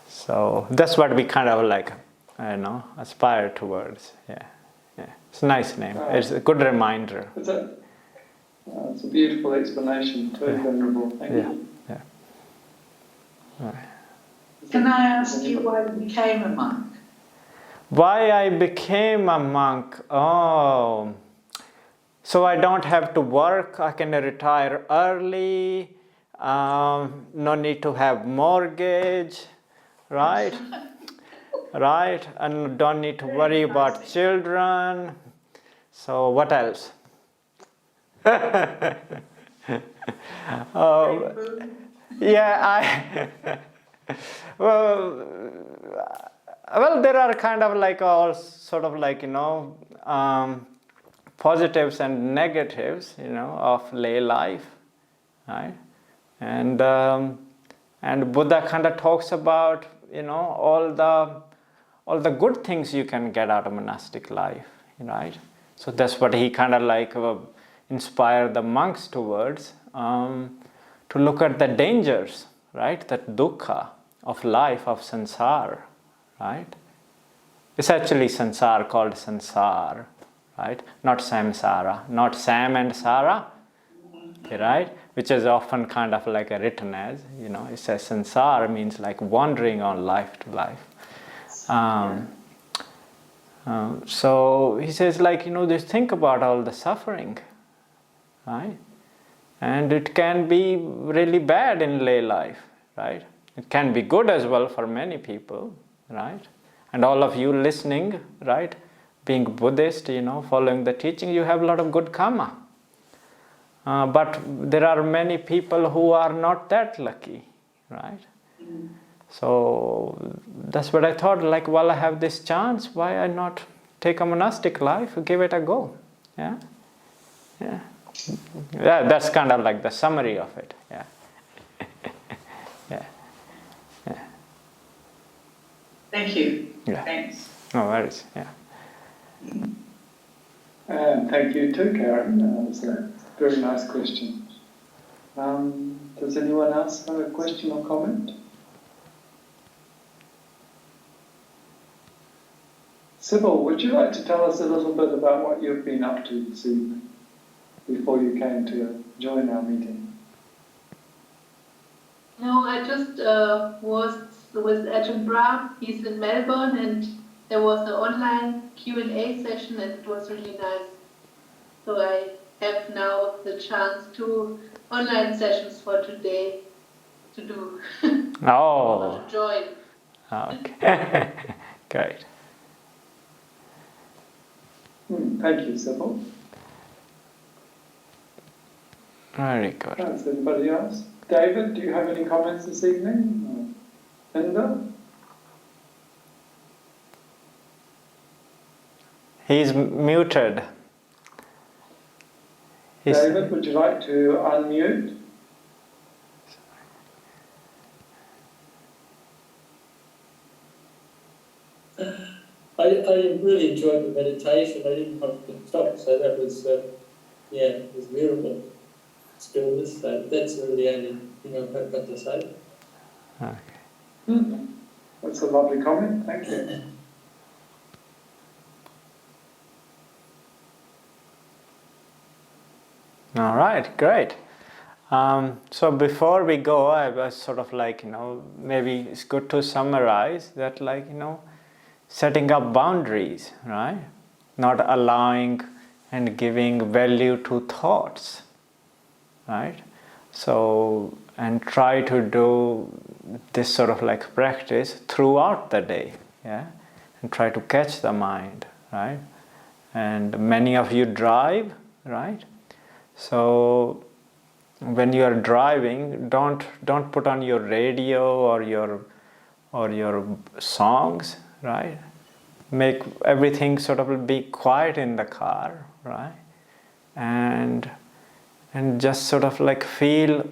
So that's what we kind of like, aspire towards. Yeah, yeah. It's a nice name. It's a good reminder. It's a beautiful explanation too, Venerable. Thank you. Yeah. Right. Can I ask you why you became a monk? Why I became a monk? Oh, so I don't have to work. I can retire early. No need to have mortgage, right? Right, and don't need to worry about children. So what else? Yeah, well, there are kind of like all sort of like, positives and negatives, of lay life, right? And Buddha kind of talks about, all the good things you can get out of monastic life, right? So that's what he kind of like inspired the monks towards, to look at the dangers, right? That dukkha of life, of sansar, right? It's actually sansar called sansar, right? Not samsara, not Sam and Sara, right? Which is often kind of like written as, it says sansar means like wandering on life to life. So he says like, just think about all the suffering, right? And it can be really bad in lay life, right? It can be good as well for many people, right? And all of you listening, right? Being Buddhist, following the teaching, you have a lot of good karma. But there are many people who are not that lucky, right? So that's what I thought, like, well, I have this chance, why I not take a monastic life, give it a go, yeah? Yeah. Yeah, that's kind of like the summary of it, yeah. Yeah. Yeah. Thank you. Yeah. Thanks. No worries, yeah. And thank you too, Karen. It's a very nice question. Does anyone else have a question or comment? Sybil, would you like to tell us a little bit about what you've been up to this evening before you came to join our meeting? No, I just was with Ajahn Brahm. He's in Melbourne, and there was an online Q&A session, and it was really nice. So I have now the chance to online sessions for today to do. Oh. To join. Okay. Great. Thank you, Sybil. Very good. Thanks, anybody else? David, do you have any comments this evening? Linda? He's muted. David, would you like to unmute? I really enjoyed the meditation. I didn't want to stop, so that was, it was beautiful. Stillness, so that's really the only thing I've got to say. Okay. That's a lovely comment, thank you. All right, great. So before we go, I was sort of like, maybe it's good to summarize that, like, setting up boundaries, right? Not allowing and giving value to thoughts, right? So, and try to do this sort of like practice throughout the day, yeah? And try to catch the mind, right? And many of you drive, right? So when you are driving, don't put on your radio or your songs, right? Make everything sort of be quiet in the car, right? And just sort of like feel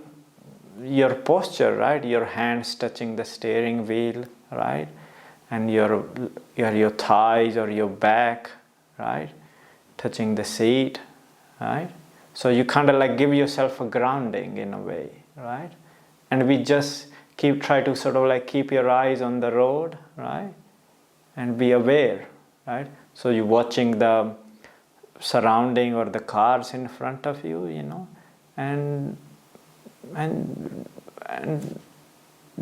your posture, right? Your hands touching the steering wheel, right? And your thighs or your back, right? Touching the seat, right? So you kind of like give yourself a grounding in a way, right? And we just try to sort of like keep your eyes on the road, right? And be aware, right? So you're watching the surrounding or the cars in front of you, and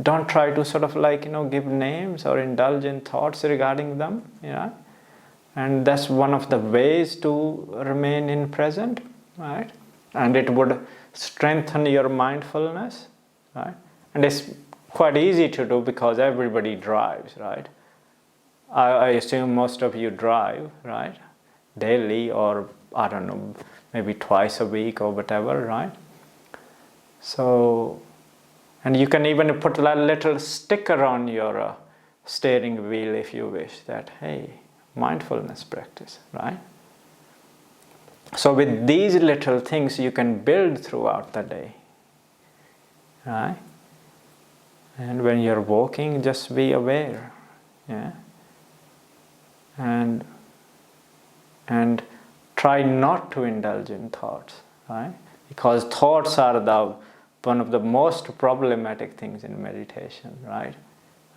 don't try to sort of like, give names or indulge in thoughts regarding them, And that's one of the ways to remain in present, right? And it would strengthen your mindfulness, right? And it's quite easy to do because everybody drives, right? I assume most of you drive, right? Daily, or I don't know, maybe twice a week or whatever, right? So, and you can even put a little sticker on your steering wheel if you wish, that, hey, mindfulness practice, right? So with these little things you can build throughout the day, right? And when you're walking, just be aware, yeah? And try not to indulge in thoughts, right? Because thoughts are one of the most problematic things in meditation, right?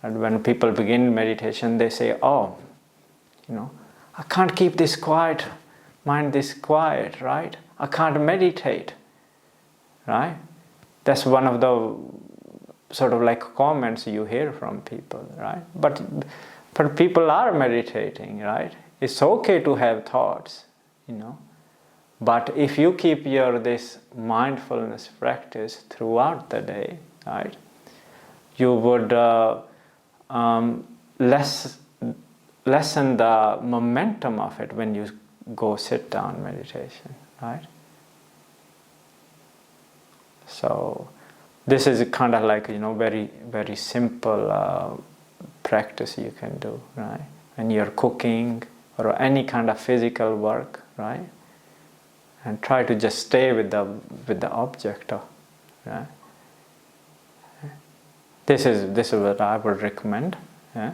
And when people begin meditation, they say, I can't keep this quiet, mind this quiet, right? I can't meditate, right? That's one of the sort of like comments you hear from people, right? But people are meditating, right? It's okay to have thoughts, But if you keep this mindfulness practice throughout the day, right, you would lessen the momentum of it when you go sit down meditation, right? So this is kind of like, very, very simple practice you can do, right? When you're cooking or any kind of physical work, right? And try to just stay with the object, right? This is what I would recommend, yeah?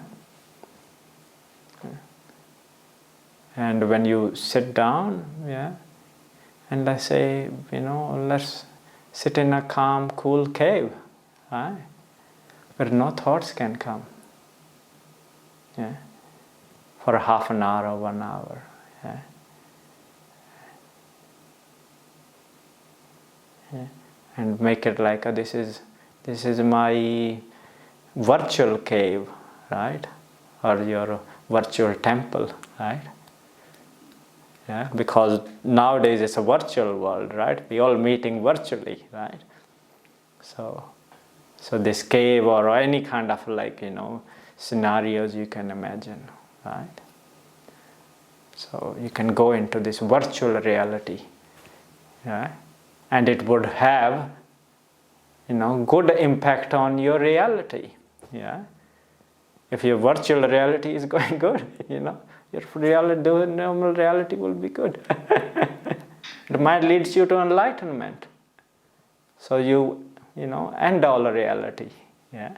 And when you sit down, yeah, and I say, let's sit in a calm, cool cave, right? Where no thoughts can come, yeah, for half an hour or 1 hour, yeah. Yeah. And make it like this is my virtual cave, right? Or your virtual temple, right? Yeah, because nowadays it's a virtual world, right? We all meeting virtually, right? So this cave or any kind of like, scenarios you can imagine, right? So you can go into this virtual reality, yeah? And it would have, good impact on your reality, yeah? If your virtual reality is going good, your normal reality will be good. The mind leads you to enlightenment. So you end all reality. Yeah.